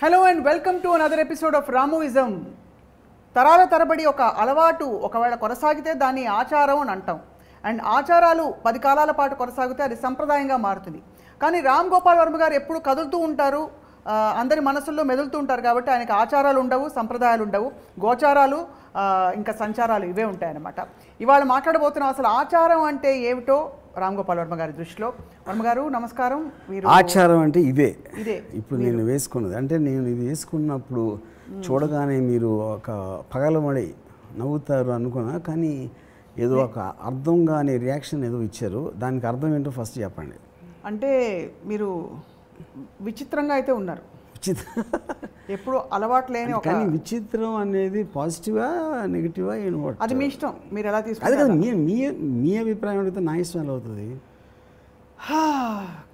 Hello and welcome to another episode of Ramuism. తరాల తరబడి ఒక అలవాటు ఒకవేళ కొనసాగితే దాన్ని ఆచారం అని అంటాం. అండ్ ఆచారాలు 10 కాలాల పాటు కొనసాగితే అది సంప్రదాయంగా మారుతుంది. కానీ రామ్ గోపాల్ వర్మ గారు ఎప్పుడు కదులుతూ ఉంటారు, అందరి మనసుల్లో మెదులుతూ ఉంటారు కాబట్టి ఆయనకి ఆచారాలు ఉండవు, సంప్రదాయాలు ఉండవు, గోచారాలు ఇంకా సంచారాలు ఇవే ఉంటాయన్నమాట. ఇవాళ మాట్లాడబోతున్నాం అసలు ఆచారం అంటే ఏమిటో రామ్ గోపాల్ వర్మ గారి దృష్టిలో. వర్మ గారు నమస్కారం. ఆచారం అంటే ఇదే ఇప్పుడు నేను వేసుకున్నది. అంటే నేను ఇది వేసుకున్నప్పుడు చూడగానే మీరు ఒక పగలమడి నవ్వుతారు అనుకున్నా, కానీ ఏదో ఒక అర్థం కాని రియాక్షన్ ఏదో ఇచ్చారు. దానికి అర్థం ఏంటో ఫస్ట్ చెప్పండి. అంటే మీరు విచిత్రంగా అయితే ఉన్నారు. ఎప్పుడు అలవాటు లేని ఒక కానీ విచిత్రం అనేది పాజిటివా నెగిటివా అది మీ ఇష్టం, మీరు ఎలా అది తీసుకుంటారు. కదా మీ అభిప్రాయం అడిగితే నా ఇష్టం ఎలా అవుతుంది?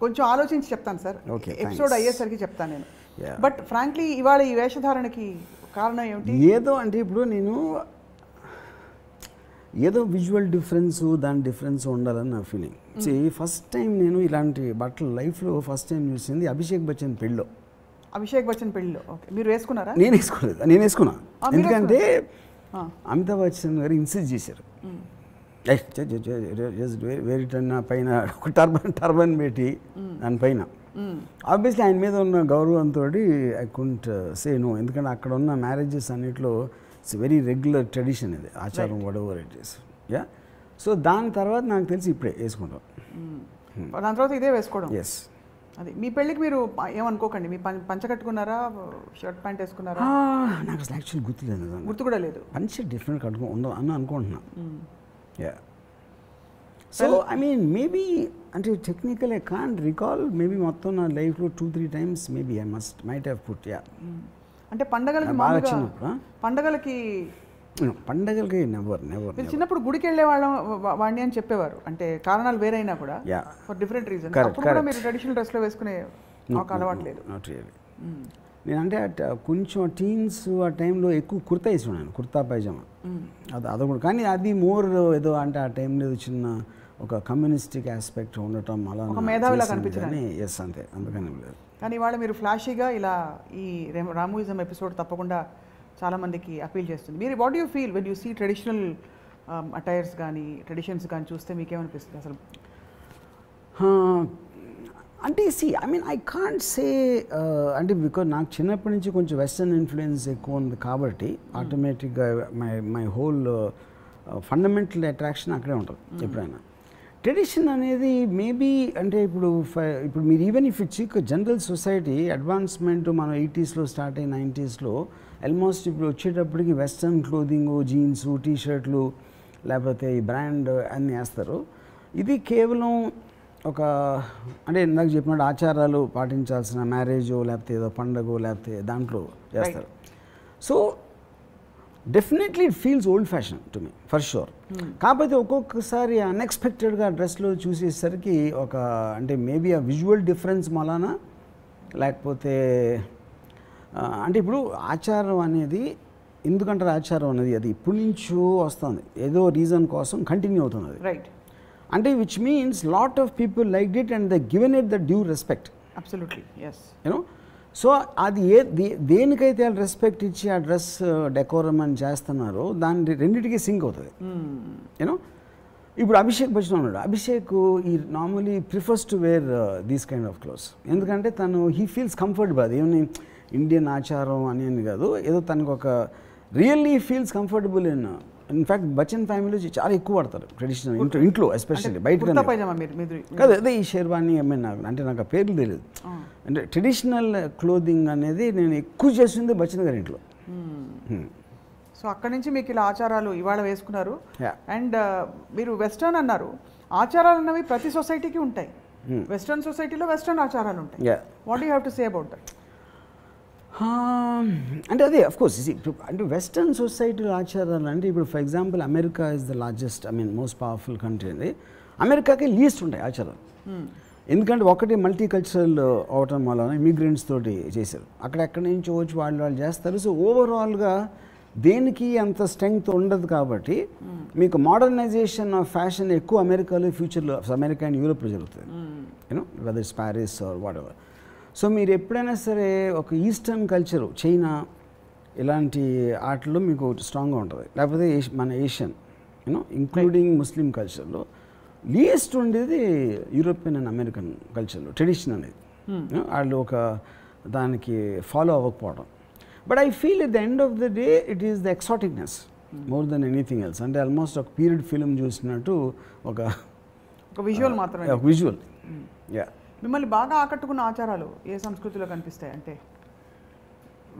కొంచెం ఆలోచించి చెప్తాను సార్, Okay, ఎపిసోడ్ అయ్యేసరికి చెప్తాను నేను. బట్ ఫ్రాంక్లీ ఇవాళ ఈ వేషధారణకి కారణం ఏమిటి? ఏదో అంటే ఇప్పుడు నేను ఏదో విజువల్ డిఫరెన్స్, దాని డిఫరెన్స్ ఉండాలని నా ఫీలింగ్. ఫస్ట్ టైం నేను ఇలాంటి బట్టలు లైఫ్లో ఫస్ట్ టైం చూసింది అభిషేక్ బచ్చన్ పెళ్ళిలో. అభిషేక్ బచ్చన్ పెళ్ళిలో. ఓకే, మీరు వేసుకున్నారా? నేను వేసుకోలేదు, నేను వేసుకున్నా. ఎందుకంటే అమితాబ్ బచ్చన్ గారు ఇన్సిస్ట్ చేశారు, వేరిటన్న పైన ఒక టర్బన్ పెట్టి దానిపైన. ఆబ్వియస్లీ ఆయన మీద ఉన్న గౌరవంతో ఐ కుంట్ సే నో. ఎందుకంటే అక్కడ ఉన్న మ్యారేజెస్ అన్నిట్లో ఇట్స్ వెరీ రెగ్యులర్ ట్రెడిషన్, ఇది ఆచారం, whatever it is. Yeah, so దాని తర్వాత నాకు తెలిసి ఇప్పుడే వేసుకుంటాం. దాని తర్వాత ఇదే వేసుకోవడం. ఎస్. అది మీ పెళ్ళికి మీరు ఏమనుకోకండి, మీ పంచ కట్టుకున్నారా, షర్ట్ ప్యాంట్ వేసుకున్నారా? నాకు అసలు యాక్చువల్ గుర్తులేదు, గుర్తు కూడా లేదు. పంచ డిఫరెంట్ ఉండదు అని అనుకుంటున్నా. Yeah, so I mean maybe అంటే technical I can't recall, maybe మొత్తం నా లైఫ్లో 2-3 times maybe I might have put. Yeah, అంటే పండగలకి బాగా చిన్నప్పుడు పండగలకి నెవర్ మీరు చిన్నప్పుడు గుడికి వెళ్ళే వాడిని అని చెప్పేవారు. అంటే కారణాలు వేరైనా కూడా ఫర్ డిఫరెంట్ రీజన్. అప్పుడు కూడా మీరు ట్రెడిషనల్ డ్రెస్లో వేసుకునే ఒక అలవాటు లేదు? Not really. నేనంటే కొంచెం టీన్స్ ఆ టైంలో ఎక్కువ కుర్తా వేసుకున్నాను, కుర్తా పైజామా. అదొకటి. కానీ అది మోర్ ఏదో అంటే ఆ టైంలో ఏదో చిన్న ఒక కమ్యూనిస్టిక్ ఆస్పెక్ట్ ఉండటం అలా మేధావిలా కనిపించదని. ఎస్, అంతే, అందుకని లేదు. కానీ ఇవాళ మీరు ఫ్లాషీగా ఇలా ఈ రామూయిజం ఎపిసోడ్ తప్పకుండా చాలామందికి అపీల్ చేస్తుంది. మీరు what you feel when you see traditional attires కానీ ట్రెడిషన్స్ కానీ చూస్తే మీకేమనిపిస్తుంది అసలు? అంటే I mean I can't say, అంటే బికాజ్ నాకు చిన్నప్పటి నుంచి కొంచెం వెస్టర్న్ ఇన్ఫ్లుయెన్స్ ఎక్కువ ఉంది కాబట్టి ఆటోమేటిక్గా మై హోల్ ఫండమెంటల్ అట్రాక్షన్ అక్కడే ఉంటుంది ఎప్పుడైనా. ట్రెడిషన్ అనేది మేబీ అంటే ఇప్పుడు మీరు even if it check general society advancement మనం 80sలో స్టార్ట్ అయ్యి 90sలో ఆల్మోస్ట్ ఇప్పుడు వచ్చేటప్పటికి వెస్ట్రన్ క్లోదింగ్, జీన్స్, టీషర్ట్లు, లేకపోతే ఈ బ్రాండ్ అన్నీ వేస్తారు. ఇది కేవలం ఒక అంటే ఇందాక చెప్పినట్టు ఆచారాలు పాటించాల్సిన మ్యారేజో లేకపోతే ఏదో పండగో లేకపోతే దాంట్లో చేస్తారు. So definitely it feels old fashion to me for sure. కాకపోతే ఒక్కొక్కసారి అన్ఎక్స్పెక్టెడ్గా డ్రెస్లో చూసేసరికి ఒక అంటే మేబీ ఆ విజువల్ డిఫరెన్స్ మలానా, లేకపోతే అంటే ఇప్పుడు ఆచారం అనేది ఎందుకంటారు, ఆచారం అనేది అది ఇప్పటి నుంచో వస్తుంది, ఏదో రీజన్ కోసం కంటిన్యూ అవుతుంది అది. రైట్. అంటే which means lot of people like it and they given it the due respect. Absolutely, yes. You know, so అది దేనికైతే వాళ్ళు రెస్పెక్ట్ ఇచ్చి ఆ డ్రెస్ డెకోరం అని చేస్తున్నారో దాని రెండింటికి సింక్ అవుతుంది. యూనో, ఇప్పుడు అభిషేక్ బచ్చన్ ఉన్నాడు. అభిషేక్ ఈ normally prefers to wear these kind of clothes. ఎందుకంటే తను హీ ఫీల్స్ కంఫర్టబుల్. అది ఏమని ఇండియన్ ఆచారం అని కాదు, ఏదో తనకు ఒక really feels comfortable. In fact Bachchan family చాలా ఎక్కువ వాడతారు ట్రెడిషనల్ ఇంట్లో ఎస్పెషల్లీ. బయట కాదు, అదే ఈ షేర్వాణి అంటే నాకు ఆ పేర్లు తెలియదు. అంటే ట్రెడిషనల్ క్లోదింగ్ అనేది నేను ఎక్కువ చేస్తుంది బచ్చన్ గారి ఇంట్లో. సో అక్కడి నుంచి మీకు ఇలా ఆచారాలు ఇవాళ వేసుకున్నారు. అండ్ మీరు వెస్టర్న్ అన్నారు. ఆచారాలు అన్నవి ప్రతి సొసైటీకి ఉంటాయి. వెస్టర్న్ సొసైటీలో వెస్టర్న్ ఆచారాలు ఉంటాయి. What you have to say about that? అంటే అదే అఫ్కోర్స్ అంటే వెస్టర్న్ సొసైటీలో ఆచారాలు అంటే ఇప్పుడు for example America is the largest most powerful country అండి. అమెరికాకి లీస్ట్ ఉంటాయి ఆచారాలు. ఎందుకంటే ఒకటి మల్టీ కల్చరల్ అవటం వలన ఇమిగ్రెంట్స్ తోటి చేశారు, అక్కడెక్కడి నుంచి వచ్చి వాళ్ళు చేస్తారు. సో ఓవరాల్గా దేనికి అంత స్ట్రెంగ్త్ ఉండదు కాబట్టి మీకు మోడర్నైజేషన్ ఆఫ్ ఫ్యాషన్ ఎక్కువ అమెరికాలో ఫ్యూచర్లో అమెరికా అండ్ యూరోప్లో జరుగుతుంది. You know, whether it's Paris or whatever. So మీరు ఎప్పుడైనా సరే ఒక ఈస్టర్న్ కల్చరు చైనా ఇలాంటి ఆటల్లో మీకు స్ట్రాంగ్గా ఉంటుంది, లేకపోతే మన ఏషియన్ ఇంక్లూడింగ్ ముస్లిం కల్చర్లో లీయెస్ట్ ఉండేది యూరోపియన్ అండ్ అమెరికన్ కల్చర్లో ట్రెడిషన్ అనేది వాళ్ళు ఒక దానికి ఫాలో అవ్వకపోవడం. But I feel at the end of the day it is the exoticness more then anything else. అంటే ఆల్మోస్ట్ ఒక పీరియడ్ ఫిలిం చూసినట్టు ఒక విజువల్ మాత్రమే. విజువల్. యా. మిమ్మల్ని బాగా ఆకట్టుకున్న ఆచారాలు ఏ సంస్కృతిలో కనిపిస్తాయి అంటే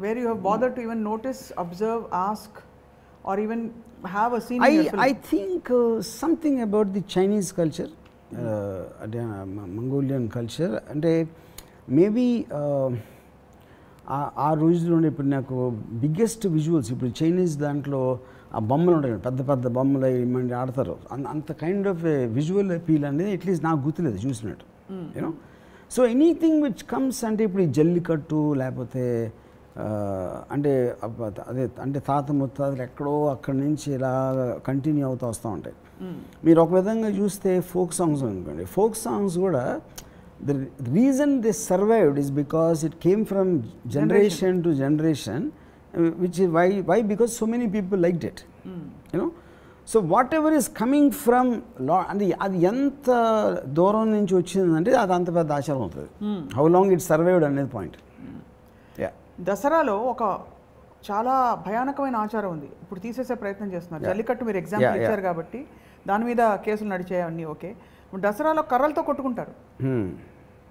where you have bother to even notice, observe, ask or even have a seen? I think something about the Chinese culture, Mongolian culture, అంటే మేబీ ఆ రోజుల్లో ఇప్పుడు నాకు బిగ్గెస్ట్ విజువల్స్ ఇప్పుడు చైనీస్ దాంట్లో ఆ బొమ్మలు ఉంటాయి, పెద్ద పెద్ద బొమ్మలు ఇవ్వండి ఆడతారు, అంత కైండ్ ఆఫ్ విజువల్ అపీల్ అనేది అట్లీస్ట్ నాకు గుర్తులేదు చూసినట్టు you know. So anything which comes అంటే ఇప్పుడు ఈ జల్లికట్టు లేకపోతే అంటే అదే అంటే తాత ముత్తాతలు ఎక్కడో అక్కడి నుంచి ఇలా కంటిన్యూ అవుతూ వస్తూ ఉంటాయి. మీరు ఒక విధంగా చూస్తే ఫోక్ సాంగ్స్ అనుకోండి, ఫోక్ సాంగ్స్ కూడా the reason they survived is because it came from generation to generation, which why because so many people liked it you know. So whatever is coming from అంటే అది ఎంత దూరం నుంచి వచ్చిందంటే అది అంత పెద్ద ఆచారం అవుతుంది. హౌ లాంగ్ ఇట్ సర్వైవ్డ్ అనేది పాయింట్. దసరాలో ఒక చాలా భయానకమైన ఆచారం ఉంది, ఇప్పుడు తీసేసే ప్రయత్నం చేస్తున్నారు. జల్లికట్టు మీరు ఎగ్జాంపుల్ ఇచ్చారు కాబట్టి దాని మీద కేసులు నడిచేవన్నీ ఓకే. దసరాలో కర్రలతో కొట్టుకుంటారు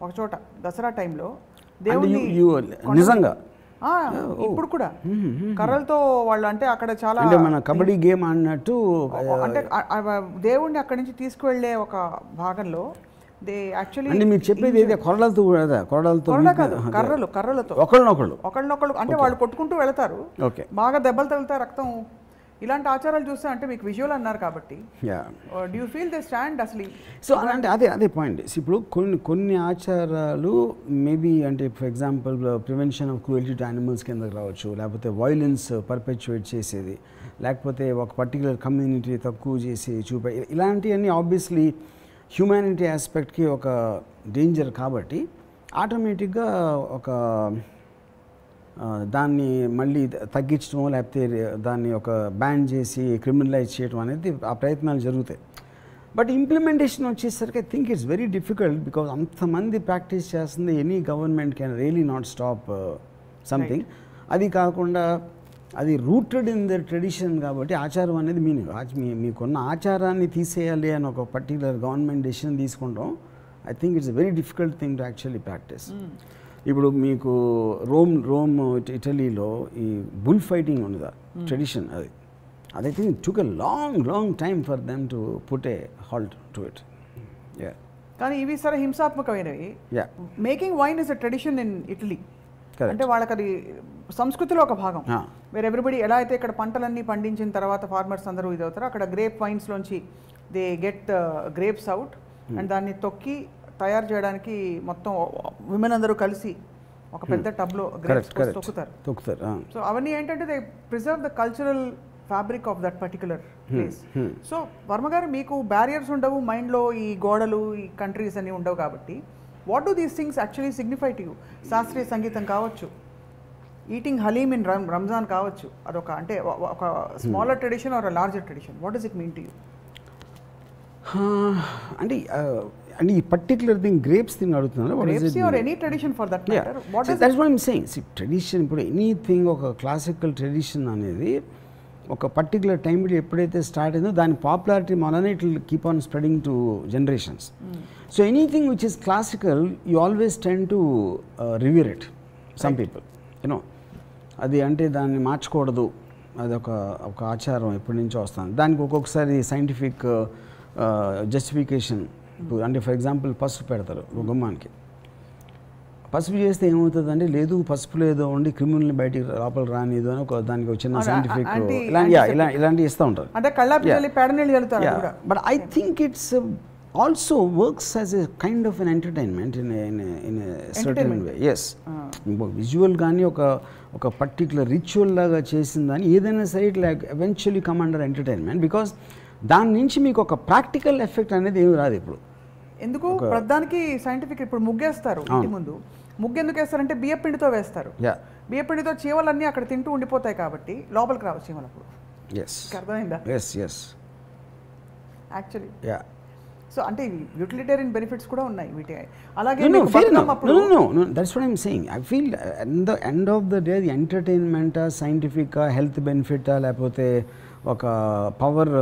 ఒక చోట దసరా టైంలో దేవుడిని నిజంగా ఇప్పుడు కూడా కర్రలతో వాళ్ళు అంటే అక్కడ చాలా మన కబడ్డీ గేమ్ ఆడినట్టు అంటే దేవుడిని అక్కడి నుంచి తీసుకువెళ్ళే ఒక భాగంలో అంటే మీరు చెప్పేది ఏదో కొరడాలతో కర్రలతో ఒకళ్ళనొకళ్ళు అంటే వాళ్ళు కొట్టుకుంటూ వెళతారు, బాగా దెబ్బలు తగులుతాయి, రక్తం, ఇలాంటి ఆచారాలు చూస్తే అంటే మీకు విజువల్ అన్నారు కాబట్టి do you feel they stand అసలు? సో అంటే అదే పాయింట్. ఇప్పుడు కొన్ని ఆచారాలు మేబీ అంటే for example prevention of cruelty to animals కిందకి రావచ్చు, లేకపోతే వైలెన్స్ పర్పెచువేట్ చేసేది, లేకపోతే ఒక పర్టికులర్ కమ్యూనిటీ తక్కువ చేసి చూపే, ఇలాంటివన్నీ ఆబ్వియస్లీ హ్యూమానిటీ ఆస్పెక్ట్కి ఒక డేంజర్ కాబట్టి ఆటోమేటిక్గా ఒక దాన్ని మళ్ళీ తగ్గించడం లేకపోతే దాన్ని ఒక బ్యాన్ చేసి క్రిమినలైజ్ చేయడం అనేది ఆ ప్రయత్నాలు జరుగుతాయి. బట్ ఇంప్లిమెంటేషన్ వచ్చేసరికి I think it's very difficult because అంతమంది ప్రాక్టీస్ చేస్తుంది, any government can really not stop something. అది కాకుండా అది రూటెడ్ ఇన్ ద ట్రెడిషన్ కాబట్టి ఆచారం అనేది మీకున్న ఆచారాన్ని తీసేయాలి అని ఒక పర్టికులర్ గవర్నమెంట్ డెసిషన్ తీసుకుంటాం. I think it's very difficult thing to actually practice. ఇప్పుడు మీకు రోమ్ ఇటలీలో ఈ బుల్ ఫైటింగ్ ఉన్నదా ట్రెడిషన్, అది think took a long time for them to put a halt to it. కానీ ఇవి సరే హింసాత్మకమైనవి. Making wine is a tradition in Italy, అంటే వాళ్ళకి అది సంస్కృతిలో ఒక భాగం. వేర్ ఎవ్రీబడి ఎలా అయితే ఇక్కడ పంటలన్నీ పండించిన తర్వాత ఫార్మర్స్ అందరూ ఇది అవుతారు, అక్కడ గ్రేప్ వైన్స్లోంచి they get grapes out and దాన్ని తొక్కి తయారు చేయడానికి మొత్తం విమెన్ అందరూ కలిసి ఒక పెద్ద టబ్లో గ్రేప్స్ తొక్కుతారు. సో అవన్నీ ఏంటంటే they preserve the cultural fabric of that particular place. So Varma గారు మీకు బ్యారియర్స్ ఉండవు, మైండ్లో ఈ గోడలు ఈ కంట్రీస్ అన్నీ ఉండవు కాబట్టి what do these things actually signify to you? శాస్త్రీయ సంగీతం కావచ్చు, ఈటింగ్ హలీమ్ ఇన్ రంజాన్ కావచ్చు, అదొక అంటే ఒక smaller tradition or larger tradition, what does it mean to you? అంటే ఈ పర్టికులర్ థింగ్ గ్రేప్స్ థింగ్ అడుగుతున్నారు. ట్రెడిషన్ ఇప్పుడు ఎనీథింగ్ ఒక క్లాసికల్ ట్రెడిషన్ అనేది ఒక పర్టికులర్ టైంలో ఎప్పుడైతే స్టార్ట్ అయిందో దాని పాపులారిటీ వలన it will keep on spreading to generations. So anything which is classical you always tend to revere it. Some people you know అది అంటే దాన్ని మార్చకూడదు, అది ఒక ఆచారం ఎప్పటి నుంచో వస్తుంది. దానికి ఒక్కొక్కసారి సైంటిఫిక్ జస్టిఫికేషన్, అంటే ఫర్ ఎగ్జాంపుల్ పసుపు పెడతారు గుమ్మానికి, పసుపు చేస్తే ఏమవుతుంది అంటే లేదు పసుపు లేదో ఉండి క్రిమినల్ని బయటికి లోపల రానిదు అని దానికి ఒక చిన్న సైంటిఫిక్ ఇలాంటివి ఇస్తూ ఉంటారు. But I think it's also works as a kind of an entertainment in a certain way. Yes. Visual gaani oka particular ritual laga chesindani edaina sare it like eventually come under entertainment because దాని నుంచి మీకు ఒక practical effect అనేది ఏమి రాదు. ఇప్పుడు ఎందుకు ప్రధానికి సైంటిఫిక్ ఇప్పుడు ముగ్గేస్తారు ఇంటి ముందు, ముగ్గు ఎందుకు వేస్తారంటే బియ్య పిండితో వేస్తారు. బియ్య పిండితో చీమలన్నీ అక్కడ తింటూ ఉండిపోతాయి కాబట్టి లోపలికి రావు చీమలు అప్పుడు. అర్థమైందా? యాక్చువల్లీ సో అంటే యూటిలిటేరియన్ బెనిఫిట్స్ కూడా ఉన్నాయి వీటి. అలాగే that's what I'm saying. I feel end of the day the ఎంటర్టైన్మెంటా, సైంటిఫికా, హెల్త్ బెనిఫిటా, లేకపోతే ఒక పవర్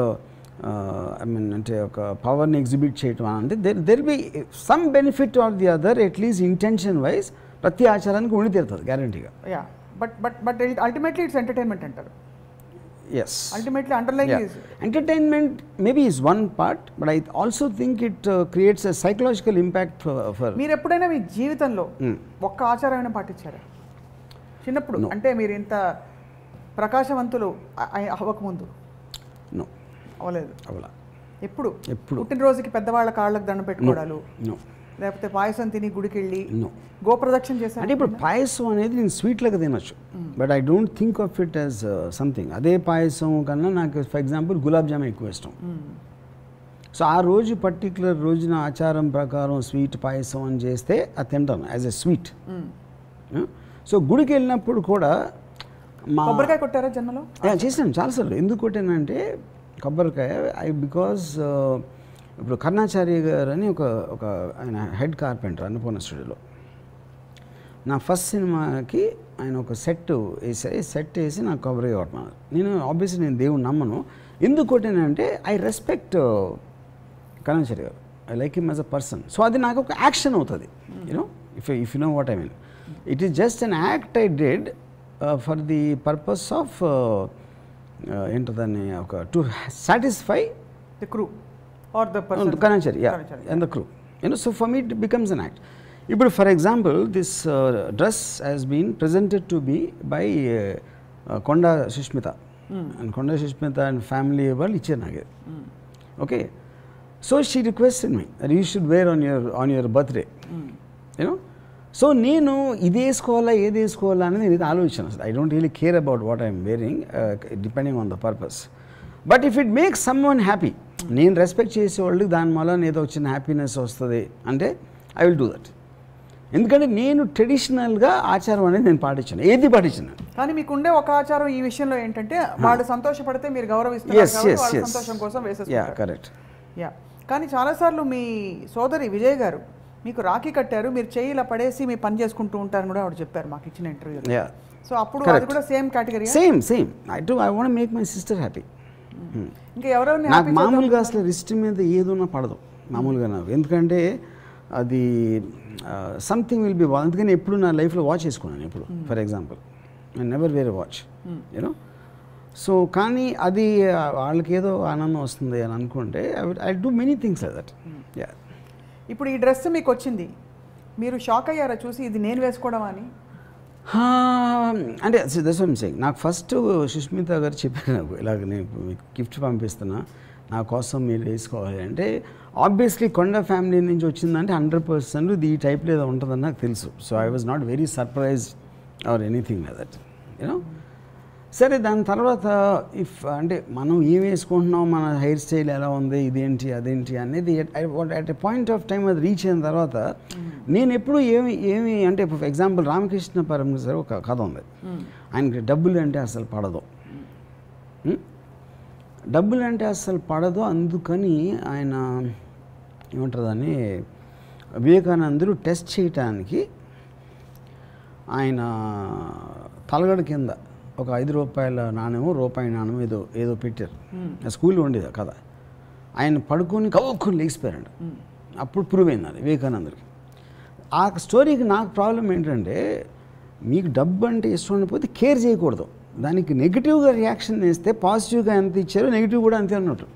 ఐ మీన్ అంటే ఒక పవర్ని ఎగ్జిబిట్ చేయటం అంటే there be some benefit are the other at least intention wise ప్రతి ఆచారానికి ఉండి తీరుతుంది గ్యారంటీగా. బట్ అల్టిమేట్లీ ఇట్స్ ఎంటర్టైన్మెంట్ అంటారు. Yes. Ultimately, underlying is entertainment. Maybe is one part, but I also think it creates a psychological impact for. మీరు ఎప్పుడైనా మీ జీవితంలో ఒక్క ఆచారమైనా పాటించారా చిన్నప్పుడు? అంటే మీరు ఇంత ప్రకాశవంతులు అవ్వకముందు? నో, అవ్వలేదు. అవలా. ఎప్పుడు పుట్టినరోజుకి పెద్దవాళ్ళ కాళ్ళకు దండం పెట్టుకోవడాలు, లేకపోతే పాయసం తిని గుడికి వెళ్ళి గోప్రదక్షిణ చేశారు? అంటే ఇప్పుడు పాయసం అనేది నేను స్వీట్లకు తినొచ్చు, but I don't think of it as something. అదే పాయసం కన్నా నాకు ఫర్ ఎగ్జాంపుల్ గులాబ్ జామున్ ఎక్కువ ఇష్టం. సో ఆ రోజు పర్టికులర్ రోజున ఆచారం ప్రకారం స్వీట్ పాయసం అని చేస్తే అది తింటాను యాజ్ ఎ స్వీట్. సో గుడికి వెళ్ళినప్పుడు కూడా కొబ్బరికాయ కొట్టారా జన్మలో? చేశాను చాలాసార్లు. ఎందుకు కొట్టానంటే కొబ్బరికాయ బికాజ్ ఇప్పుడు కర్ణాచార్య గారు అని ఒక ఆయన హెడ్ కార్పెంటర్ అన్నపూర్ణ స్టూడియోలో. నా ఫస్ట్ సినిమాకి ఆయన ఒక సెట్ వేసి నాకు కొబ్బరి కొట్టమన్నారు. నేను ఆబ్వియస్లీ నేను దేవుని నమ్మను. ఎందుకు కొట్టానంటే I respect Karnacharya garu, I like him as a person. So అది నాకు ఒక యాక్షన్ అవుతుంది, you know, if you know what I mean. It is just an act I did for the purpose of ఏంటదాన్ని ఒక to satisfy the crew or the person, Kanachari, and the crew, you know. So for me it becomes an act. But for example, this dress has been presented to me by Konda Shishmita, and Konda Shishmita and family వాళ్ళు ఇచ్చారు నాకు. Okay, so she requested me that you should wear on your birthday, you know. So నేను ఇది వేసుకోవాలా ఏది వేసుకోవాలా అనేది నేను ఆలోచించాను. అసలు I don't really care about what I'm wearing depending on the purpose. But if it makes some one happy, నేను రెస్పెక్ట్ చేసేవాళ్ళు దాని వల్ల ఏదో చిన్న హ్యాపీనెస్ వస్తుంది అంటే ఐ విల్ డూ దట్. ఎందుకంటే నేను ట్రెడిషనల్గా ఆచారం అనేది నేను పాటించాను, ఏది పాటించాను. కానీ మీకు ఉండే ఒక ఆచారం ఈ విషయంలో ఏంటంటే వాళ్ళు సంతోషపడితే మీరు గౌరవిస్తారు, సంతోషం కోసం వేసేస్తారు. కరెక్ట్. కానీ చాలాసార్లు మీ సోదరి విజయ్ గారు మీకు రాఖీ కట్టారు, మీరు చేయి ఇలా పడేసి మీ పని చేసుకుంటూ ఉంటారని కూడా ఆవిడ చెప్పారు మాకు ఇచ్చిన ఇంటర్వ్యూలో. సో అప్పుడు అది కూడా same category? Same I want make my sister happy. ఇంకా ఎవరెవరిని నాకు మామూలుగా అసలు రిస్ట్ మీద ఏదన్నా పడదు మామూలుగా నాకు. ఎందుకంటే అది సంథింగ్ విల్ బి, అందుకని ఎప్పుడు నా లైఫ్లో వాచ్ వేసుకున్నాను ఎప్పుడు. For example I never wear watch, you know. So కానీ అది వాళ్ళకి ఏదో ఆనందం వస్తుంది అని అనుకుంటే I do many things like that. ఇప్పుడు ఈ డ్రెస్ మీకు వచ్చింది, మీరు షాక్ అయ్యారా చూసి ఇది నేను వేసుకోవడం అని? అంటే దట్స్ వాట్ ఐమ్ సేయింగ్. నాకు ఫస్ట్ సుష్మిత గారు చెప్పారు నాకు, ఇలాగ నేను మీకు గిఫ్ట్ పంపిస్తున్నా, నా కోసం మీరు వేసుకోవాలి అంటే. ఆబ్వియస్లీ కొండ ఫ్యామిలీ నుంచి వచ్చిందంటే 100% ఈ టైప్లో ఏదో ఉంటుందని నాకు తెలుసు. So I was not very surprised or anything like that, you know. సరే దాని తర్వాత అంటే మనం ఏం వేసుకుంటున్నాం, మన హెయిర్ స్టైల్ ఎలా ఉంది, ఇదేంటి అదేంటి అనేది at a point of time అది రీచ్ అయిన తర్వాత నేను ఎప్పుడు ఏమి అంటే ఫర్ ఎగ్జాంపుల్ రామకృష్ణ పరమహంస గారు ఒక కథ ఉంది. ఆయనకి డబ్బులు అంటే అసలు పడదు, డబ్బులు అంటే అసలు పడదు. అందుకని ఆయన ఏమంటారు దాన్ని, వివేకానందుడు టెస్ట్ చేయటానికి ఆయన తలగడ కింద ఒక 5 రూపాయల నాణ్యమో రూపాయి నాణ్యం ఏదో పెట్టారు. స్కూల్లో ఉండేది కదా. ఆయన పడుకొని కవ్వుకొని లేచిపోయారండి. అప్పుడు ప్రూవ్ అయింది అది వివేకానందుడికి. ఆ స్టోరీకి నాకు ప్రాబ్లం ఏంటంటే, మీకు డబ్బు అంటే ఇష్టం ఉండిపోతే కేర్ చేయకూడదు, దానికి నెగిటివ్గా రియాక్షన్ వేస్తే పాజిటివ్గా ఎంత ఇచ్చారో నెగిటివ్ కూడా అంతే అన్నట్టు.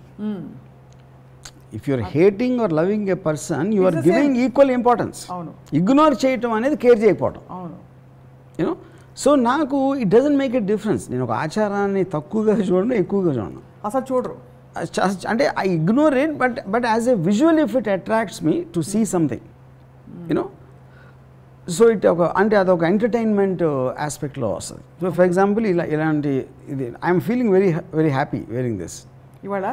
If you are hating or loving a person you are giving equal importance. Ignore చేయటం అనేది కేర్ చేయకపోవడం, యూనో. సో నాకు it doesn't make a difference. నేను ఒక ఆచారాన్ని తక్కువగా చూడను, ఎక్కువగా చూడను, అసలు చూడరు. అంటే I ignore it, but as a visual if it attracts me to see something, you know. So అంటే అదొక ఎంటర్టైన్మెంట్ ఆస్పెక్ట్లో వస్తుంది. సో ఫర్ ఎగ్జాంపుల్ ఇలాంటి ఇది I'm feeling very happy wearing this ఇవాళ.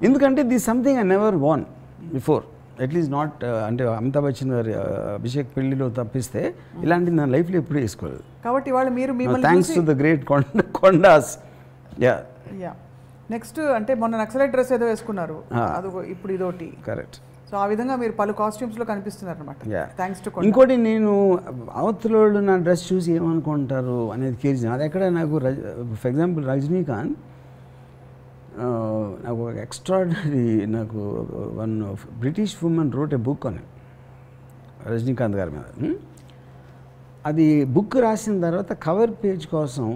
ఎందుకంటే this something I never won before at least not అంటే అమితాబ్ బచ్చన్ గారి అభిషేక్ పెళ్లిలో తప్పిస్తే ఇలాంటిది నా లైఫ్లో ఎప్పుడూ వేసుకోలేదు. కాబట్టి వాళ్ళు మీరు మిమ్మల్ని thanks to the great Kondas. Yeah yeah next అంటే మొన్న నక్సలైట్ డ్రెస్ ఏదో వేసుకున్నారు, అది ఇప్పుడు ఇదోటి. కరెక్ట్. సో ఆ విధంగా మీరు పలు కాస్ట్యూమ్స్లో కనిపిస్తున్నారు అనమాట. Thanks to. ఇంకోటి నేను అవతలోళ్ళు నా డ్రెస్ చూసి ఏమనుకుంటారు అనేది కేర్ చేయను. అది ఎక్కడ నాకు ఫర్ ఎగ్జాంపుల్ రజనీకాంత్ నాకు ఒక ఎక్స్ట్రాడినరీ నాకు one British women wrote a book అని రజనీకాంత్ గారి మీద. అది బుక్ రాసిన తర్వాత కవర్ పేజ్ కోసం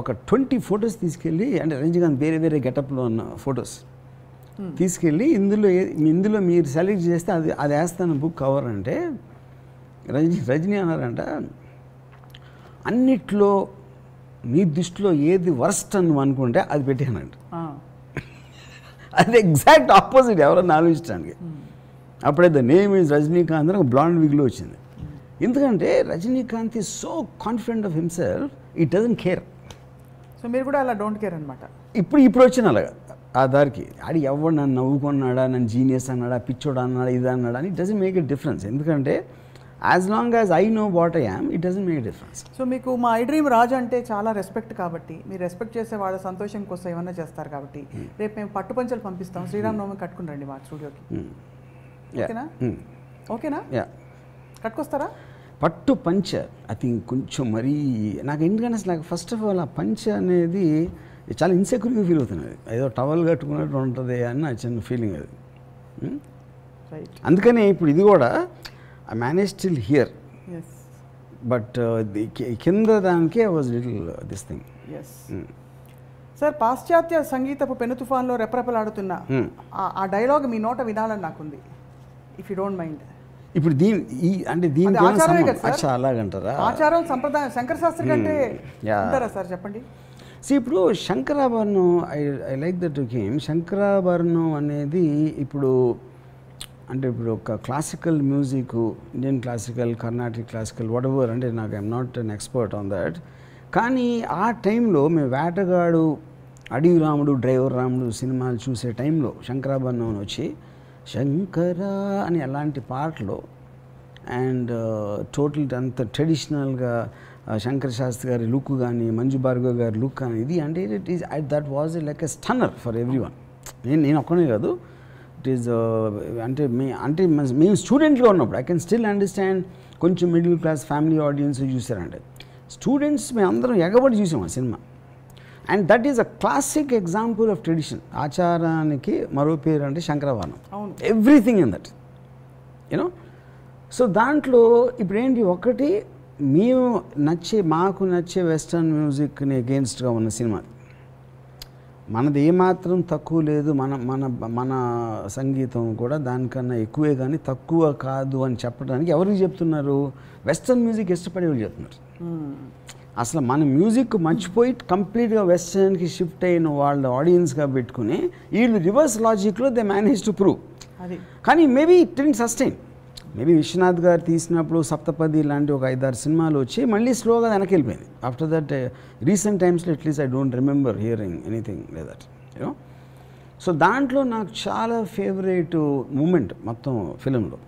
ఒక 20 ఫొటోస్ తీసుకెళ్ళి, అంటే రజనీకాంత్ వేరే వేరే గెటప్లో ఉన్న ఫొటోస్ తీసుకెళ్ళి ఇందులో మీరు సెలెక్ట్ చేస్తే అది వేస్తాను బుక్ కవర్ అంటే రజనీ అన్నారంట, అన్నిట్లో నీ దృష్టిలో ఏది వర్స్ట్ అని నువ్వు అనుకుంటే అది పెట్టానంట. అది ఎగ్జాక్ట్ ఆపోజిట్ ఎవరన్నా ఆలోచించడానికి. అప్పుడే ద నేమ్ ఈజ్ రజనీకాంత్ అని ఒక బ్లాండ్ విగ్లో వచ్చింది. ఎందుకంటే Rajinikanth is so confident of himself, it doesn't care. So మీరు కూడా అలా డోంట్ కేర్ అనమాట. ఇప్పుడు వచ్చిన అలాగా ఆ దారికి ఆడి ఎవరు నన్ను నవ్వుకున్నాడా, నన్ను జీనియస్ అన్నాడా, పిచ్చోడా అన్నాడా, ఇది అన్నాడా అని it doesn't make a difference. ఎందుకంటే as long as I know what I am, it doesn't make a difference. So మీకు మా ఐ డ్రీమ్ రాజు అంటే చాలా రెస్పెక్ట్ కాబట్టి, మీరు రెస్పెక్ట్ చేసే వాళ్ళ సంతోషం కోసం ఏమన్నా చేస్తారు కాబట్టి, రేపు మేము పట్టు పంచలు పంపిస్తాం, శ్రీరామనవమి కట్టుకుని రండి మా స్టూడియోకి. ఓకేనా? ఓకేనా? కట్టుకొస్తారా? పట్టు పంచ ఐ థింక్ కొంచెం మరీ నాకు ఎందుకంటే అసలు నాకు ఫస్ట్ ఆఫ్ ఆల్ ఆ పంచ అనేది చాలా ఇన్సెక్యూర్గా ఫీల్ అవుతున్నది. ఏదో టవల్ కట్టుకున్నట్టు ఉంటుంది అని నా చిన్న ఫీలింగ్ అది. అందుకనే ఇప్పుడు ఇది కూడా I manage still here, but కింద దానికే I was little this thing. Sir, పాశ్చాత్య సంగీతపు పెను తుఫాన్లో రెపరెపలాడుతున్న ఆ డైలాగ్ మీ నోట వినాలని నాకుంది, ఇఫ్ యూ డోంట్ మైండ్. ఇప్పుడు దీని అలాగంటారా? ఆచారం సంప్రదాయం శంకర శాస్త్రి కంటే ఉంటారా సార్? చెప్పండి. ఇప్పుడు Shankarabharanam I like that game. Shankarabharanam అనేది ఇప్పుడు ఒక classical music, Indian classical, Carnatic classical, whatever, అంటే నాకు I'm not an expert on that. కానీ ఆ టైంలో మేము వేటగాడు, అడవి రాముడు, డ్రైవర్ రాముడు సినిమాలు చూసే టైంలో శంకరాభరణం వచ్చి శంకర అని అలాంటి పాటలు అండ్ టోటల్ అంత ట్రెడిషనల్గా శంకర శాస్త్రి గారి లుక్ కానీ, మంజు భార్గవ్ గారి లుక్ కానీ, ఇది అంటే it is that was like a stunner for everyone. నేను ఒక్కనే కాదు, ఇట్ ఈస్ అంటే మేము స్టూడెంట్గా ఉన్నప్పుడు ఐ కెన్ స్టిల్ అండర్స్టాండ్. కొంచెం మిడిల్ క్లాస్ ఫ్యామిలీ ఆడియన్స్ చూసారంటే, స్టూడెంట్స్ మేము అందరం ఎగబడి చూసాం ఆ సినిమా. And that is a classic example of tradition. ఆచారానికి మరో పేరు అంటే Sankarabharanam. Everything in that you know. So దాంట్లో ఇప్పుడు ఏంటి, ఒకటి మాకు నచ్చే వెస్టర్న్ మ్యూజిక్ని అగేన్స్ట్గా ఉన్న సినిమా. మనది ఏమాత్రం తక్కువ లేదు, మన సంగీతం కూడా దానికన్నా ఎక్కువే కానీ తక్కువ కాదు అని చెప్పడానికి ఎవరికి చెప్తున్నారు? వెస్టర్న్ మ్యూజిక్ ఇష్టపడే వాళ్ళు చెప్తున్నారు. అసలు మన మ్యూజిక్ మర్చిపోయి కంప్లీట్గా వెస్టర్న్కి షిఫ్ట్ అయిన వాళ్ళ ఆడియన్స్గా పెట్టుకుని వీళ్ళు రివర్స్ లాజిక్లో దే మేనేజ్ టు ప్రూవ్. కానీ maybe it didn't sustain. Maybe Viswanath garu తీసినప్పుడు సప్తపది లాంటి ఒక 5-6 సినిమాలు వచ్చి మళ్ళీ స్లోగా వెనక్కి వెళ్ళిపోయింది. ఆఫ్టర్ దట్ రీసెంట్ టైమ్స్లో at least I don't remember hearing anything like that you know. So దాంట్లో నాకు చాలా ఫేవరెట్ మూమెంట్ మొత్తం ఫిలింలో.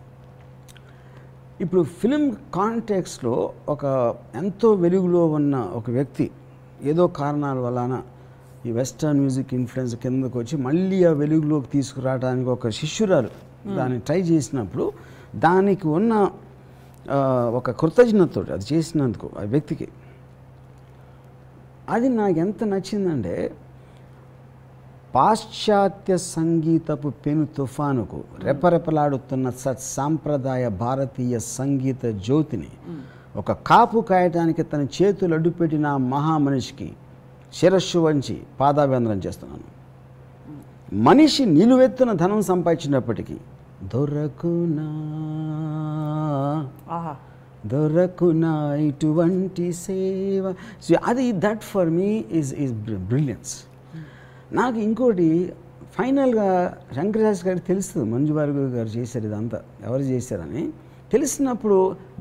ఇప్పుడు ఫిలిం కాంటెక్స్లో ఒక ఎంతో వెలుగులో ఉన్న ఒక వ్యక్తి ఏదో కారణాల వలన ఈ వెస్టర్న్ మ్యూజిక్ ఇన్ఫ్లుయెన్స్ కిందకు వచ్చి మళ్ళీ ఆ వెలుగులోకి తీసుకురావడానికి ఒక శిష్యురాలు దాన్ని ట్రై చేసినప్పుడు దానికి ఉన్న ఒక కృతజ్ఞతతో అది చేసినందుకు ఆ వ్యక్తికి, అది నాకు ఎంత నచ్చిందంటే, పాశ్చాత్య సంగీతపు పెను తుఫానుకు రెపరెపలాడుతున్న సాంప్రదాయ భారతీయ సంగీత జ్యోతిని ఒక కాపు కాయటానికి తన చేతులు అడ్డుపెట్టిన మహామనిషికి శిరస్సు వంచి పాదాభివందనం చేస్తున్నాను. మనిషి నిలువెత్తున ధనం సంపాదించినప్పటికీ దొరకునా ఇటువంటి సేవ, అది that for me is brilliance. నాకు ఇంకోటి ఫైనల్గా శంకరశాస్త్రి గారికి తెలుస్తుంది మంజు భార్గవ్ గారు చేశారు ఇదంతా, ఎవరు చేశారని తెలిసినప్పుడు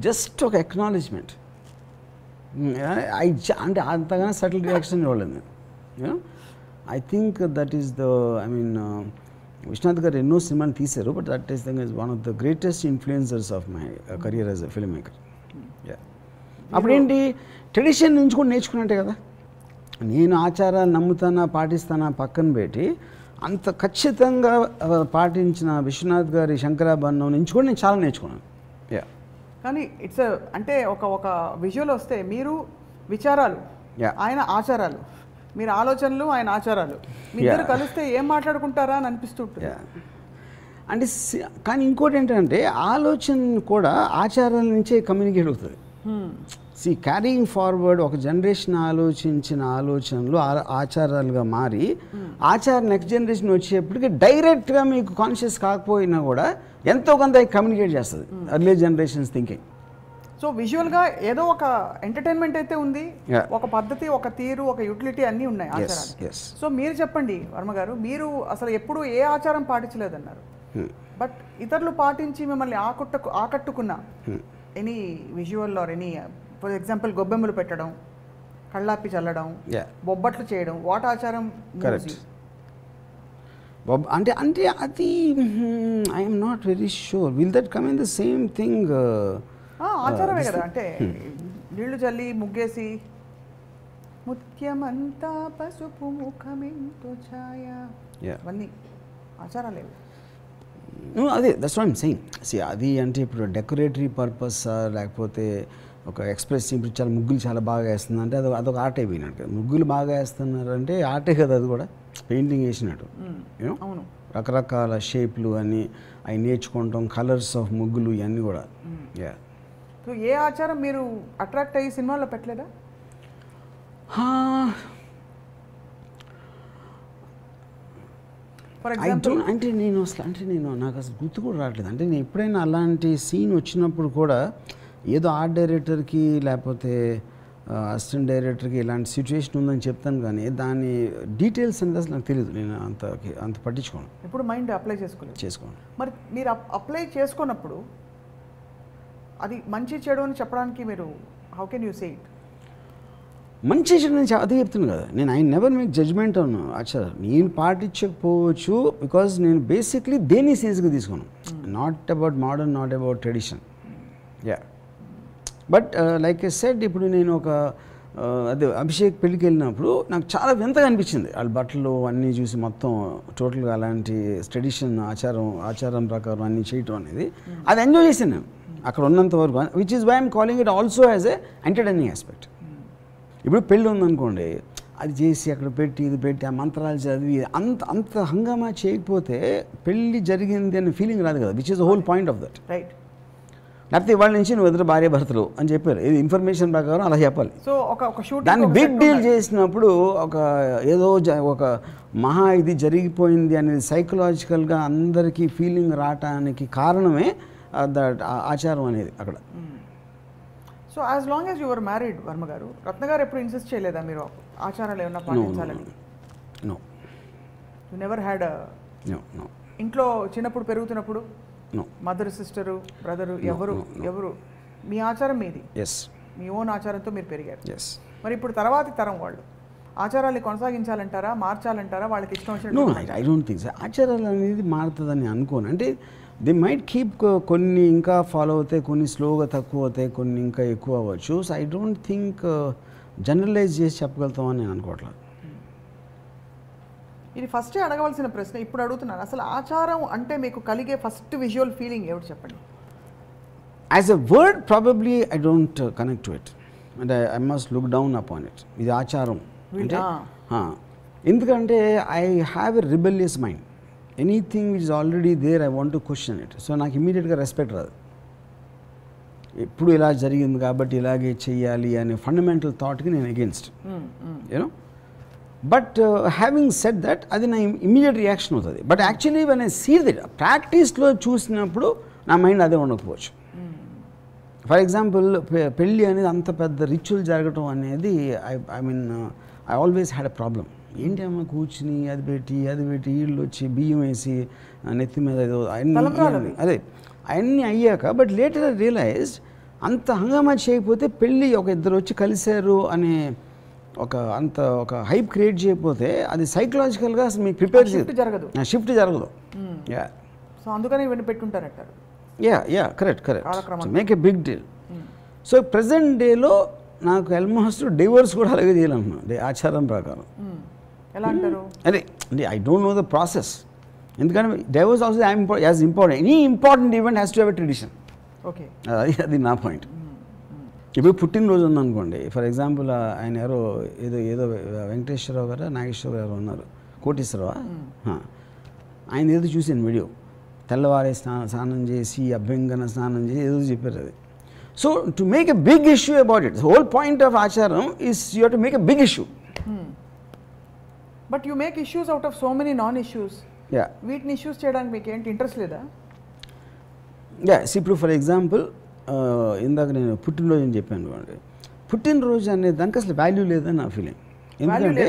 జస్ట్ ఒక ఎక్నాలెడ్జ్మెంట్, అంటే అంతగానో సటిల్ రియాక్షన్ ఇవ్వలేదు. I think that is the Viswanath garu ఎన్నో సినిమాలు తీశారు, but that is thing is one of the greatest influencers of my career as a film maker. అప్పుడేంటి ట్రెడిషన్ నుంచి కూడా నేర్చుకున్నట్టే కదా. నేను ఆచారాలు నమ్ముతానా పాటిస్తానా పక్కన పెట్టి అంత ఖచ్చితంగా పాటించిన విశ్వనాథ్ గారి శంకరాభరణం నుంచి కూడా నేను చాలా నేర్చుకున్నాను. కానీ ఇట్స్ అంటే ఒక విజువల్ వస్తే మీరు విచారాలు, ఆయన ఆచారాలు, మీరు ఆలోచనలు, ఆయన ఆచారాలు, మీ ఇద్దరు కలిస్తే ఏం మాట్లాడుకుంటారా అని అనిపిస్తుంటుంది. అంటే కానీ ఇంకోటి ఏంటంటే ఆలోచన కూడా ఆచారాల నుంచే కమ్యూనికేట్ అవుతుంది. క్యారీయింగ్ ఫార్వర్డ్ ఒక జనరేషన్ ఆలోచించిన ఆలోచనలు ఆచారాలుగా మారి ఆచారం నెక్స్ట్ జనరేషన్ వచ్చేప్పటికి డైరెక్ట్గా మీకు కాన్షియస్ కాకపోయినా కూడా ఎంతో కొంత కమ్యూనికేట్ చేస్తుంది ఎర్లీ జనరేషన్స్ థింకింగ్. సో విజువల్గా ఏదో ఒక ఎంటర్టైన్మెంట్ అయితే ఉంది, ఒక పద్ధతి, ఒక తీరు, ఒక యూటిలిటీ అన్నీ ఉన్నాయి ఆచారాలు. సో మీరు చెప్పండి వర్మ గారు, మీరు అసలు ఎప్పుడు ఏ ఆచారం పాటించలేదన్నారు, బట్ ఇతరులు పాటించి మిమ్మల్ని ఆకట్టుకున్న any visual or any, for example గొబ్బెమ్మలు పెట్టడం, కళ్ళాపి చల్లడం, బొబ్బట్లు చేయడం, వాట్ ఆచారం? అంటే అంటే అది I'm not very sure will that come in the same thing. ఆచారమే కదా, అంటే నీళ్లు చల్లి ముగ్గేసి ముత్యమంతా పసుపు ముఖమెంతో ఛాయ, అవన్నీ ఆచారాలేవి. అదే దట్స్ వాట్ ఐమ్ సెయింగ్. అది అంటే ఇప్పుడు డెకరేటరీ పర్పస్ లేకపోతే ఒక ఎక్స్ప్రెస్ ఇప్పుడు చాలా ముగ్గులు చాలా బాగా వేస్తుంది అంటే అదొక ఆర్ట్ అయిపోయినట్టు. ముగ్గులు బాగా వేస్తున్నారు అంటే ఆర్టే కదా, అది కూడా పెయింటింగ్ వేసినట్టు. అవును, రకరకాల షేప్లు అని అవి నేర్చుకుంటాం, కలర్స్ ఆఫ్ ముగ్గులు ఇవన్నీ కూడా. సో ఏ ఆచారం మీరు అట్రాక్ట్ అయ్యి సినిమాలో పెట్టలేదా? అంటే నేను అసలు నాకు అసలు గుర్తు కూడా రావట్లేదు. అంటే నేను ఎప్పుడైనా అలాంటి సీన్ వచ్చినప్పుడు కూడా ఏదో ఆర్ట్ డైరెక్టర్కి లేకపోతే అసిస్టెంట్ డైరెక్టర్కి ఇలాంటి సిచ్యువేషన్ ఉందని చెప్తాను, కానీ దాని డీటెయిల్స్ అనేది అసలు నాకు తెలియదు. నేను అంత పట్టించుకోను. ఇప్పుడు మైండ్ అప్లై చేసుకోను. మరి మీరు అప్లై చేసుకున్నప్పుడు అది మంచి చెడు అని చెప్పడానికి మీరు how can you say it? మంచి చెడు నేను అదే చెప్తున్నాను కదా. నేను ఐ నెవర్ మేక్ జడ్జ్మెంట్ అను ఆచారం. నేను పాటించకపోవచ్చు బికాజ్ నేను బేసిక్లీ దేన్ని సీరియస్గా తీసుకున్నాను. Not about modern, not about tradition. But like I said, ఇప్పుడు నేను ఒక అదే అభిషేక్ పెళ్ళికి వెళ్ళినప్పుడు నాకు చాలా వింతగా అనిపించింది. వాళ్ళ బట్టలు అన్నీ చూసి మొత్తం టోటల్గా అలాంటి ట్రెడిషన్ ఆచారం ప్రకారం అన్నీ చేయటం అనేది అది ఎంజాయ్ చేశాను నేను అక్కడ ఉన్నంత వరకు, which is why I'm calling it also as a entertaining aspect. ఇప్పుడు పెళ్ళి ఉందనుకోండి, అది చేసి అక్కడ పెట్టి ఇది పెట్టి ఆ మంత్రాలు చదివి అంత హంగామా చేయకపోతే పెళ్ళి జరిగింది అనే ఫీలింగ్ రాదు కదా, which is the whole point of that. Right. లేకపోతే ఇవాళ నుంచి నువ్వు ఎదురు భార్య భర్తలు అని చెప్పారు, ఇది ఇన్ఫర్మేషన్ ప్రకారం అలా చెప్పాలి. సో ఒక దాన్ని బిగ్ డీల్ చేసినప్పుడు ఏదో ఒక మహా ఇది జరిగిపోయింది అనేది సైకలాజికల్గా అందరికీ ఫీలింగ్ రావటానికి కారణమే దట్ ఆచారం అనేది అక్కడ. So as long as your married Varma గారు, రత్న గారు ఎప్పుడు ఇన్సిస్ట్ చేయలేదా మీరు ఆచారాలు ఏమన్నా పాటించాలని? No, you never had? No. ఇంట్లో చిన్నప్పుడు పెరుగుతున్నప్పుడు మదర్, సిస్టరు, బ్రదరు ఎవరు మీ ఆచారం మీది, మీ ఓన్ ఆచారంతో మీరు పెరిగారు. మరి ఇప్పుడు తర్వాతి తరం వాళ్ళు ఆచారాలు కొనసాగించాలంటారా, మార్చాలంటారా, వాళ్ళకి ఇష్టం వచ్చినట్టు? I don't think so. ఆచారాలు అనేది మారుతుందని అనుకోను. అంటే దే మైట్ కీప్, కొన్ని ఇంకా ఫాలో అవుతాయి, కొన్ని స్లోగా తక్కువ అవుతాయి, కొన్ని ఇంకా ఎక్కువ అవ్వచ్చు. So I don't think generalize చేసి చెప్పగలుగుతామని నేను అనుకోవట్లేదు. ఇది ఫస్టే అడగవలసిన ప్రశ్న, ఇప్పుడు అడుగుతున్నాను. అసలు ఆచారం అంటే మీకు కలిగే ఫస్ట్ విజువల్ ఫీలింగ్ ఏమిటి చెప్పండి? As a word probably I don't connect to it and I must look down upon it. ఇది ఆచారం అంటే ఎందుకంటే I have a rebellious mind. Anything which is already there I want to question it. So నాకు ఇమీడియట్గా respect రాదు. ఎప్పుడు ఇలా జరిగింది కాబట్టి ఇలాగే చెయ్యాలి అనే ఫండమెంటల్ థాట్కి నేను against, you know. But having said that, అది నా ఇమీడియట్ రియాక్షన్ అవుతుంది. But actually when I see that ప్రాక్టీస్లో చూసినప్పుడు నా మైండ్ అదే ఉండకపోవచ్చు. ఫర్ ఎగ్జాంపుల్ పెళ్ళి అనేది అంత పెద్ద రిచువల్ జరగటం అనేది I mean I always had a problem. ఏంటి అమ్మ కూర్చుని అది పెట్టి వీళ్ళు వచ్చి బియ్యం వేసి నెత్తి మీద ఏదో అదే అవన్నీ అయ్యాక, బట్ లేటర్ ఐ రియలైజ్డ్ అంత హంగామా చేయకపోతే పెళ్ళి ఒక ఇద్దరు వచ్చి కలిశారు అనే ఒక హైప్ క్రియేట్ చేయకపోతే అది సైకలాజికల్గా అసలు మీకు ప్రిపేర్ జరగదు, షిఫ్ట్ జరగదు. యా, సో అందుకని ఇవన్నీ పెట్టుంటారంటారు. Yeah correct make a big deal. So present డేలో నాకు ఆల్మోస్ట్ డివోర్స్ కూడా అలాగే చేయాలనుకున్నాను ఆచారం ప్రకారం. ఎలా అంటారు? అదే అంటే I don't know the process, ఎందుకంటే divorce also as important. Any important event has to have a tradition. Okay, అది నా పాయింట్. ఇప్పుడు పుట్టినరోజు ఉందనుకోండి, ఫర్ ఎగ్జాంపుల్ ఆయన ఎవరో ఏదో వెంకటేశ్వరరావు గారు నాగేశ్వరరావు గారు ఉన్నారు, కోటేశ్వరరావు, ఆయన ఏదో చూసాను వీడియో, తెల్లవారే స్నానం చేసి అభ్యంగన స్నానం చేసి ఏదో చెప్పారు అది. So to make a big issue about it, whole point of ఆచారం is you have to make a big issue. But you make issues out of so many non issues. వీటిని ఇష్యూస్ చేయడానికి మీకు ఏంటి ఇంట్రెస్ట్ లేదా? ఇప్పుడు for example ఇందాక నేను పుట్టినరోజు అని చెప్పాను అనుకోండి, పుట్టినరోజు అనే దానికి అసలు వాల్యూ లేదని నా ఫీలింగ్. ఎందుకంటే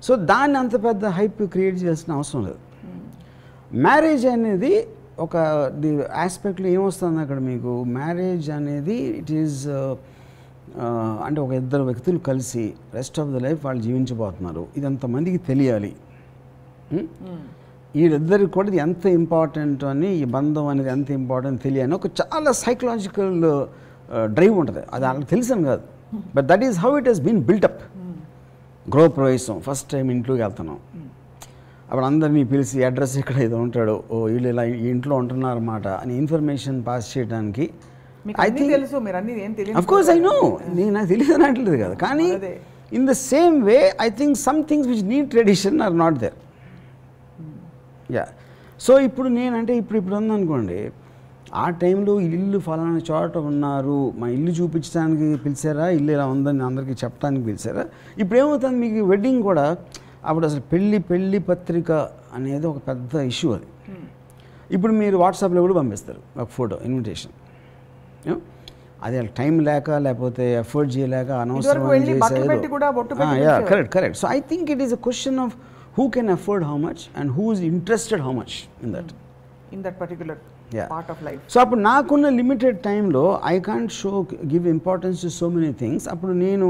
సో దాన్ని అంత పెద్ద హైప్ క్రియేట్ చేయాల్సిన అవసరం లేదు. మ్యారేజ్ అనేది ఒక ఆస్పెక్ట్లో ఏమొస్తుంది అక్కడ మీకు, మ్యారేజ్ అనేది ఇట్ ఈజ్ అంటే ఒక ఇద్దరు వ్యక్తులు కలిసి రెస్ట్ ఆఫ్ ద లైఫ్ వాళ్ళు జీవించబోతున్నారు, ఇది అంతమందికి తెలియాలి, వీళ్ళిద్దరికి కూడా ఇది ఎంత ఇంపార్టెంట్ అని, ఈ బంధం అనేది ఎంత ఇంపార్టెంట్ తెలియాలని ఒక చాలా సైకలాజికల్ డ్రైవ్ ఉంటుంది. అది వాళ్ళకి తెలుసని కాదు, but that is how it has been built up. గృహప్రవేశం ఫస్ట్ టైం ఇంట్లోకి వెళ్తున్నాం, అప్పుడు అందరినీ పిలిచి అడ్రస్ ఇక్కడ ఏదో ఉంటాడు, ఓ వీళ్ళు ఇలా ఈ ఇంట్లో ఉంటున్నారన్నమాట అని ఇన్ఫర్మేషన్ పాస్ చేయడానికి I think of course I know, నాకు తెలియదు అనట్లేదు కదా, కానీ in the same way I think some things which need tradition or not there. Yeah, so ఇప్పుడు నేనంటే ఇప్పుడు ఉందనుకోండి, ఆ టైంలో ఇల్లు ఫలానా చోట ఉన్నారు, మా ఇల్లు చూపించడానికి పిలిచారా, ఇల్లు ఇలా ఉందని అందరికీ చెప్పడానికి పిలిచారా. ఇప్పుడు ఏమవుతుంది మీకు వెడ్డింగ్ కూడా, అప్పుడు అసలు పెళ్ళి పత్రిక అనేది ఒక పెద్ద ఇష్యూ అది. ఇప్పుడు మీరు వాట్సాప్లో కూడా పంపిస్తారు ఒక ఫోటో ఇన్విటేషన్, అది టైం లేక లేకపోతే ఎఫర్ట్ చేయలేక అనవసరం చేసేది. Correct. So I think it is a question of who can afford how much and who is interested how much in that particular part of life. So appudu naakunna limited time lo I can't give importance to so many things. Appudu nenu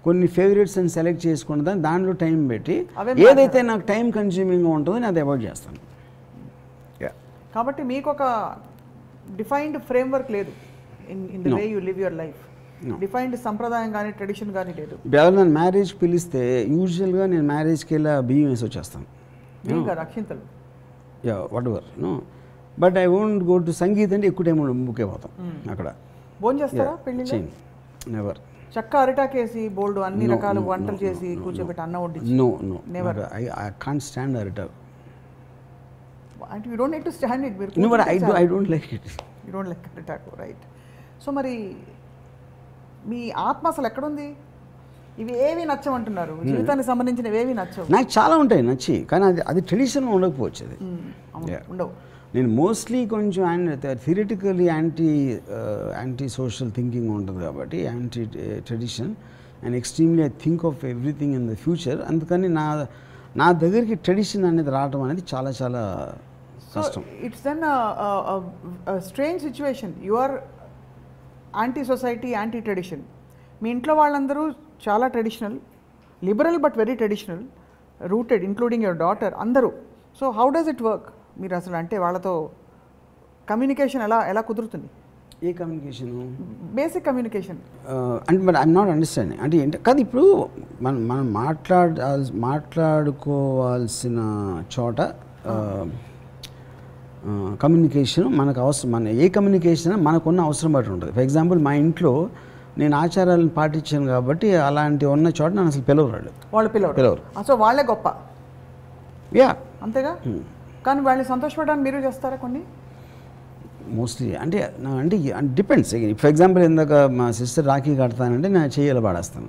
konni favorites and select chesukona danlo time petti edaithe naaku time consuming ga untundo adi avoid chestanu. Kabatti meeku oka defined framework ledu in the way you live your life. Defined సంప్రదాయం కానీ tradition కానీ లేదు. ఎవరైనా మ్యారేజ్కి పిలిస్తే యూజువల్గా నేను మ్యారేజ్కి వెళ్ళి బియ్యం వేసి వచ్చేస్తాను, అక్షింతలు, whatever no. But I won't go to Sangeet అంటే ఎక్కువ టైం బుక్ అయిపోతాం అక్కడ. భోజనం చేస్తారా పెళ్ళిలో? నెవర్. చక్క అరిటాకేసి బోల్డ్ అన్ని రకాల వంటలు చేసి కూర్చోబెట్టి అన్నం వడ్డించి? No never. I can't stand అరిటాకు. అంటే you don't need to stand it. No but I don't like it. You don't like అరిటాకు, రైట్. సో మరి మీ ఆత్మ అసలు ఎక్కడుంది? ఇవి ఏవి నచ్చమంటున్నారు, జీవితానికి సంబంధించినవి ఏవి నచ్చవు? నాకు చాలా ఉంటాయి నచ్చి, కానీ అది ట్రెడిషన్ ఉండకపోవచ్చు. అది ఉండవు. నేను మోస్ట్లీ కొంచెం థియరిటికలీ యాంటీ సోషల్ థింకింగ్ ఉంటుంది కాబట్టి, anti tradition and extremely I think of everything in the future. అందుకని నా దగ్గరికి ట్రెడిషన్ అనేది రావడం అనేది చాలా చాలా కష్టం. It's then strange situation. You are anti society, anti tradition. మీ ఇంట్లో వాళ్ళందరూ చాలా traditional, liberal but very traditional, rooted, including your daughter, అందరూ. So how does it work? మీరు అసలు అంటే వాళ్ళతో కమ్యూనికేషన్ ఎలా కుదురుతుంది? ఏ కమ్యూనికేషన్? Basic communication. అంటే బట్ ఐఎమ్ నాట్ అండర్స్టాండింగ్. అంటే ఏంటి కాదు, ఇప్పుడు మనం మాట్లాడుకోవాల్సిన చోట కమ్యూనికేషన్ మనకు అవసరం. ఏ కమ్యూనికేషన్ మనకున్న అవసరం బట్టి ఉంటుంది. ఫర్ ఎగ్జాంపుల్ మా ఇంట్లో నేను ఆచారాలను పాటించాను కాబట్టి అలాంటి ఉన్న చోట నన్ను అసలు వాళ్ళు పిలవరు. సో వాళ్ళే గొప్ప. యా, అంతేగా. కానీ వాళ్ళని సంతోషపడడానికి మీరు చేస్తారా కొన్ని? మోస్ట్లీ అంటే డిపెండ్స్. ఫర్ ఎగ్జాంపుల్ ఇందాక మా సిస్టర్ రాఖీ కడతానంటే నేను చెయ్యాలి పాడేస్తాను.